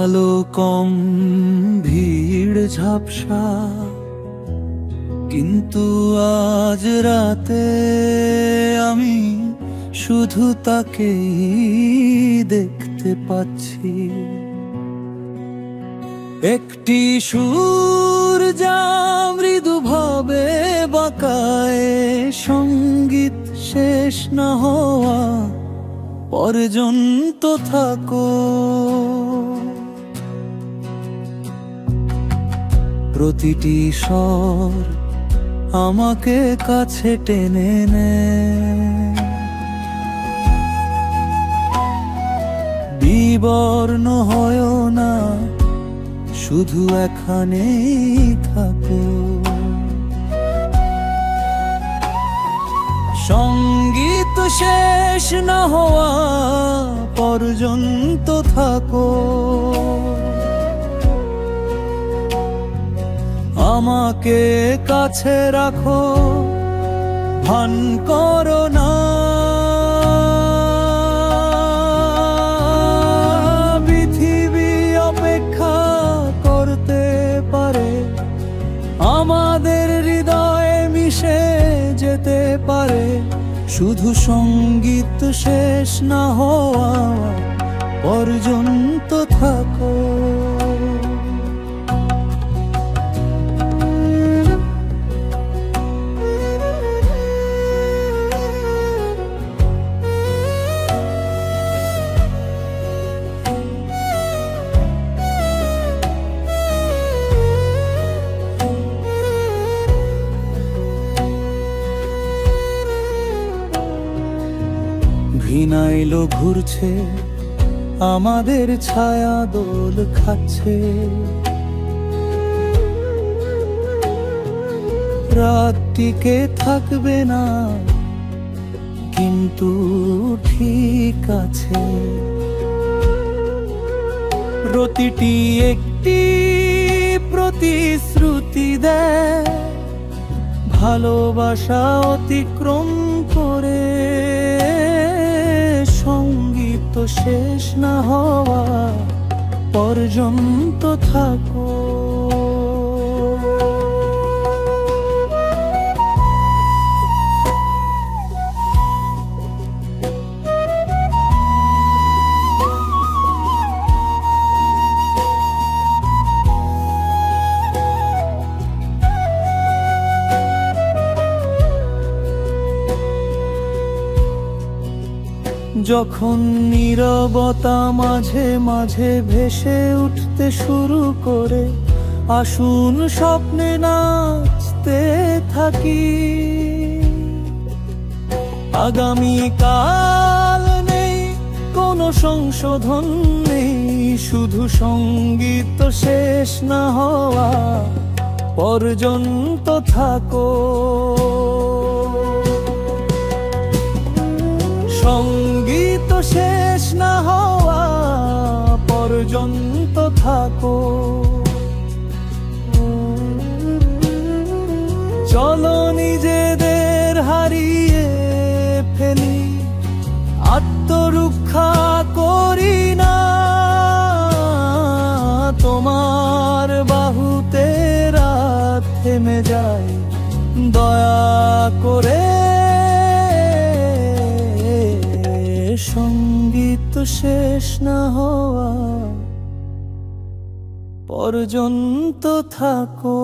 আলো কম, ভিড় ঝাপসা, কিন্তু আজ রাতে আমি শুধু তাকেই দেখতে পাচ্ছি। একটি সুর যা মৃদুভাবে বাঁকায়, সঙ্গীত শেষ না হওয়া পর্যন্ত থাকো। প্রতিটি স্বর আমাকে কাছে টেনে নেয়, বিবর্ণ হয় না, শুধু এখানেই থাকো। সঙ্গীত শেষ না হওয়া পর্যন্ত থাকো। আমাকে কাছে রাখো, ভান করো না। পৃথিবী অপেক্ষা করতে পারে, আমাদের হৃদয়ে মিশে যেতে পারে, শুধু সঙ্গীত শেষ না হওয়া পর্যন্ত থাকো। ঘৃণাইলো ঘুরছে, আমাদের ছায়া দোল খাচ্ছে। রাত টিকে থাকবে না, কিন্তু ঠিক আছে। প্রতিটি একটি প্রতিশ্রুতি দেয়, ভালোবাসা অতিক্রম করে। সঙ্গীত শেষ না হওয়া পর্যন্ত থাকো। যখন নীরবতা মাঝে মাঝে ভেসে উঠতে শুরু করে, আসুন স্বপ্নে নাচতে থাকি। আগামীকাল নেই, কোনো সংশোধন নেই, শুধু সঙ্গীত শেষ না হওয়া পর্যন্ত থাকো। সঙ্গীত শেষ না হওয়া পর্যন্ত থাকো। চলো নিজেদের হারিয়ে ফেলি, আত্মরক্ষা করি না। তোমার বাহুতে রাত থেমে যায়, দয়া করে। সঙ্গীত শেষ না হওয়া পর্যন্ত থাকো।